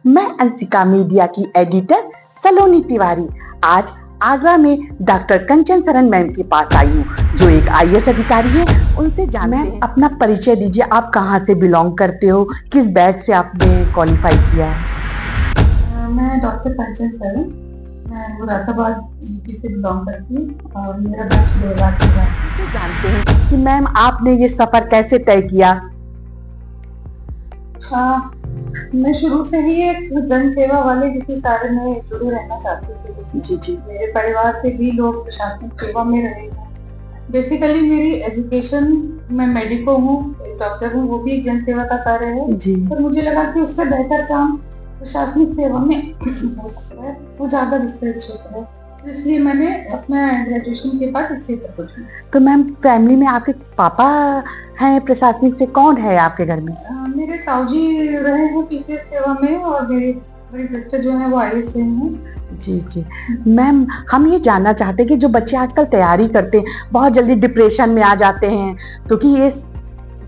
मैं अंशिका मीडिया की एडिटर सलोनी तिवारी आज आगरा में डॉक्टर कंचन शरण मैम के पास आई हूँ, जो एक आईएएस अधिकारी है। उनसे जानते हैं। अपना परिचय दीजिए, आप कहाँ से बिलोंग करते हो, किस बैच से आपने क्वालिफाई किया है? मैं डॉक्टर कंचन शरण, मैं मुरादाबाद यूपी से बिलोंग करती हूँ और मेरा बैच 2013 है। जानते हैं कि मैम आपने ये सफर कैसे तय किया? मैं शुरू से ही एक जन सेवा वाले किसी कार्य में जुड़े रहना चाहती थी। जी। मेरे परिवार से भी लोग प्रशासनिक सेवा में रहे हैं। बेसिकली मेरी एजुकेशन, मैं मेडिको हूँ, डॉक्टर हूँ, वो भी एक जन सेवा का कार्य है जी। पर मुझे लगा कि उससे बेहतर काम प्रशासनिक सेवा में हो सकता है, वो ज्यादा विस्तृत क्षेत्र है, इसलिए मैंने अपना ग्रेजुएशन के बाद इस क्षेत्र को चुना। तो मैम फैमिली में आपके पापा हैं प्रशासनिक से, कौन है आपके घर में? मेरे ताऊजी रहे हैं पीसीएस सेवा में और मेरी बड़ी सिस्टर जो है वो आईएएस रही हैं। जी। मैम हम ये जानना चाहते हैं कि जो बच्चे आजकल तैयारी करते हैं बहुत जल्दी डिप्रेशन में आ जाते हैं, क्योंकि ये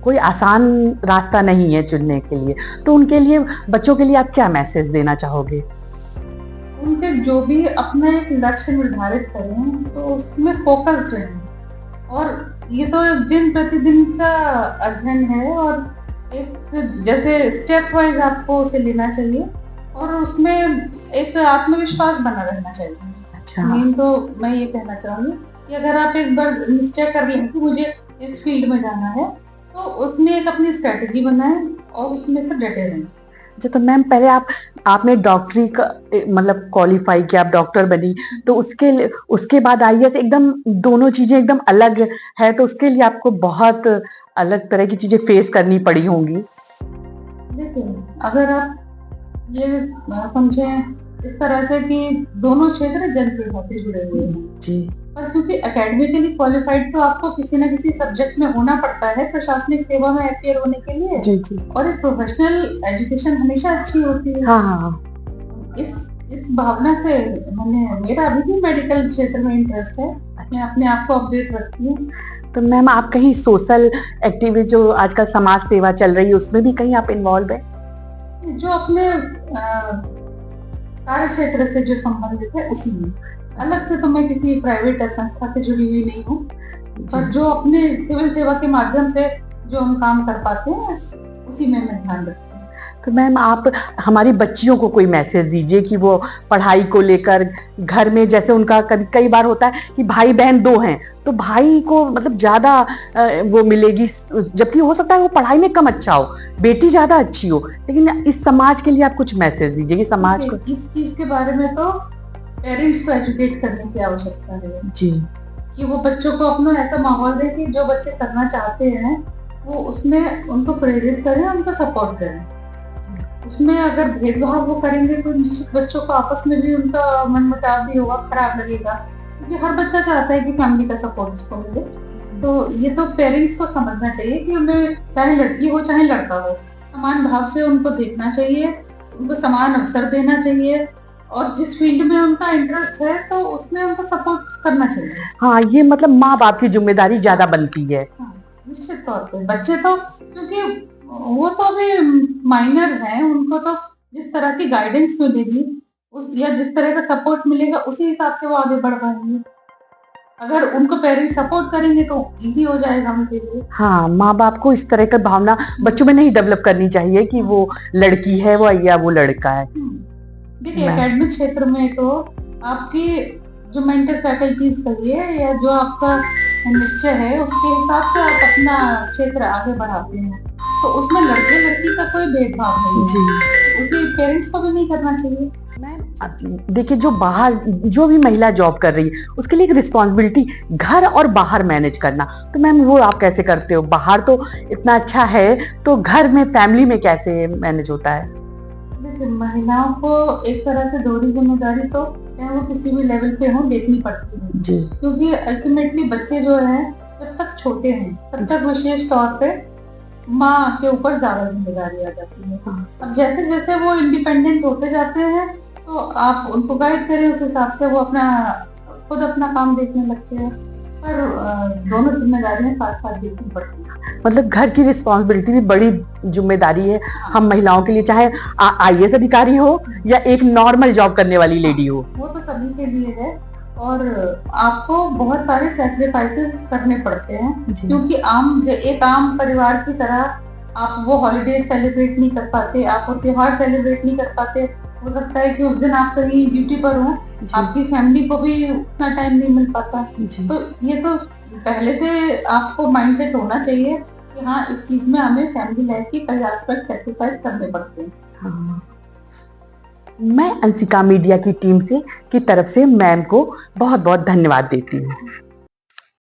कोई आसान रास्ता नहीं है चुनने के लिए, तो उनके लिए, बच्चों के लिए आप क्या मैसेज देना चाहोगे? उनके जो भी अपना एक लक्ष्य निर्धारित करें तो उसमें फोकस रहें, और ये तो दिन प्रतिदिन का अध्ययन है और एक जैसे स्टेप वाइज आपको उसे लेना चाहिए और उसमें एक आत्मविश्वास बना रहना चाहिए। अच्छा। मेन तो मैं ये कहना चाहूंगी कि अगर आप एक बार निश्चय कर लें कि मुझे इस फील्ड में जाना है तो उसमें एक अपनी स्ट्रेटजी बनाएं और उसमें फिर डटे रहें। अच्छा, तो मैम पहले आपने डॉक्टरी का मतलब क्वालिफाई किया, आप डॉक्टर बनी, तो उसके बाद आईएएस, एकदम दोनों चीजें एकदम अलग है, तो उसके लिए आपको बहुत अलग तरह की चीजें फेस करनी पड़ी होंगी। देखिए, अगर आप ये समझें इस तरह से कि दोनों क्षेत्र जन सेवा से जुड़े हुए हैं जी। और क्योंकि एकेडमिकली क्वालिफाइड तो आपको किसी न किसी सब्जेक्ट में होना पड़ता है प्रशासनिक सेवा में अपियर होने के लिए। जी। और एक प्रोफेशनल एजुकेशन हमेशा अच्छी होती है। हाँ। इस भावना से मेरा अभी भी मेडिकल क्षेत्र में इंटरेस्ट है। मैं अपने आप को अपडेट रखती हूँ। तो मैम आप कहीं सोशल एक्टिविटी, जो आजकल समाज सेवा चल रही है, उसमें भी कहीं आप इन्वॉल्व है? जो अपने कार्य क्षेत्र से जो संबंधित है उसी में, अलग से तो मैं किसी प्राइवेट संस्था से जुड़ी हुई नहीं हूँ, पर जो अपने सिविल सेवा के माध्यम से जो हम काम कर पाते हैं उसी में मैं ध्यान रखती हूँ। तो मैम आप हमारी बच्चियों को कोई मैसेज दीजिए कि वो पढ़ाई को लेकर घर में, जैसे उनका कई बार होता है कि भाई बहन दो हैं, तो भाई को मतलब ज्यादा वो मिलेगी, जबकि हो सकता है वो पढ़ाई में कम अच्छा हो, बेटी ज्यादा अच्छी हो, लेकिन इस समाज के लिए आप कुछ मैसेज दीजिए कि समाज को। इस चीज के बारे में तो पेरेंट्स को एजुकेट करने की आवश्यकता है जी, कि वो बच्चों को अपना ऐसा माहौल दे कि जो बच्चे करना चाहते हैं वो उसमें उनको प्रेरित करें, उनको सपोर्ट करें। उसमें अगर भेदभाव वो करेंगे तो निश्चित बच्चों को आपस में भी उनका मनमुटाव भी होगा, खराब लगेगा, क्योंकि हर बच्चा चाहता है कि फैमिली का सपोर्ट उसको मिले। तो ये तो पेरेंट्स को समझना चाहिए कि उन्हें चाहे लड़की हो चाहे लड़का हो, समान भाव से उनको देखना चाहिए, उनको समान अवसर देना चाहिए और जिस फील्ड में उनका इंटरेस्ट है तो उसमें उनको सपोर्ट करना चाहिए। हाँ, ये मतलब माँ बाप की जिम्मेदारी ज्यादा बनती है। हाँ, निश्चित तौर पे बच्चे तो, क्योंकि वो तो अभी माइनर हैं, उनको तो जिस तरह की गाइडेंस मिलेगी या जिस तरह का सपोर्ट मिलेगा उसी हिसाब से वो आगे बढ़ पाएंगे। अगर उनको पेरेंट्स सपोर्ट करेंगे तो इजी हो जाएगा उनके लिए। हाँ, माँ बाप को इस तरह का भावना बच्चों में नहीं डेवलप करनी चाहिए कि वो लड़की है वो या वो लड़का है। देखिए, एकेडमिक क्षेत्र में तो आपकी जो मेंटल फैकल्टीज कहिए या जो आपका निश्चय है उसके हिसाब से आप अपना क्षेत्र आगे बढ़ाते हैं, तो उसमें लड़के लड़की का कोई भेदभाव नहीं है, उसके पेरेंट्स को भी नहीं करना चाहिए। देखिए, जो भी महिला जॉब कर रही है उसके लिए एक रिस्पॉन्सिबिलिटी घर और बाहर मैनेज करना, तो मैम वो आप कैसे करते हो? बाहर तो इतना अच्छा है, तो घर में फैमिली में कैसे मैनेज होता है? देखिए, महिलाओं को एक तरह से दोहरी जिम्मेदारी तो चाहे वो किसी भी लेवल पे हो देखनी पड़ती है जी, क्योंकि अल्टीमेटली बच्चे जो है जब तक छोटे हैं तब तक विशेष तौर पे माँ के ऊपर ज्यादा जिम्मेदारी आ जाती है। अब जैसे जैसे वो इंडिपेंडेंट होते जाते हैं तो आप उनको गाइड करें, उस हिसाब से वो खुद अपना काम देखने लगते हैं। पर दोनों जिम्मेदारियां साथ साथ देखनी पड़ती है। मतलब घर की रिस्पॉन्सिबिलिटी भी बड़ी जिम्मेदारी है हम महिलाओं के लिए, चाहे आईएएस अधिकारी हो या एक नॉर्मल जॉब करने वाली लेडी हो। वो तो सभी के लिए है, और आपको बहुत सारे सैक्रिफाइसेस करने पड़ते हैं, जी। क्योंकि एक आम परिवार की तरह आप वो हॉलीडे सेलिब्रेट नहीं कर पाते, आप वो त्योहार सेलिब्रेट नहीं कर पाते। हो सकता है कि उस दिन आप कहीं ड्यूटी पर हो, आपकी फैमिली को भी उतना टाइम नहीं मिल पाता। जी। तो ये तो पहले से आपको माइंडसेट होना चाहिए कि हाँ, इस चीज में हमें फैमिली लाइफ की कई एस्पेक्ट सैक्रिफाइस करने पड़ते हैं। हाँ। मैं अंशिका मीडिया की टीम से की तरफ से मैम को बहुत बहुत धन्यवाद देती हूँ।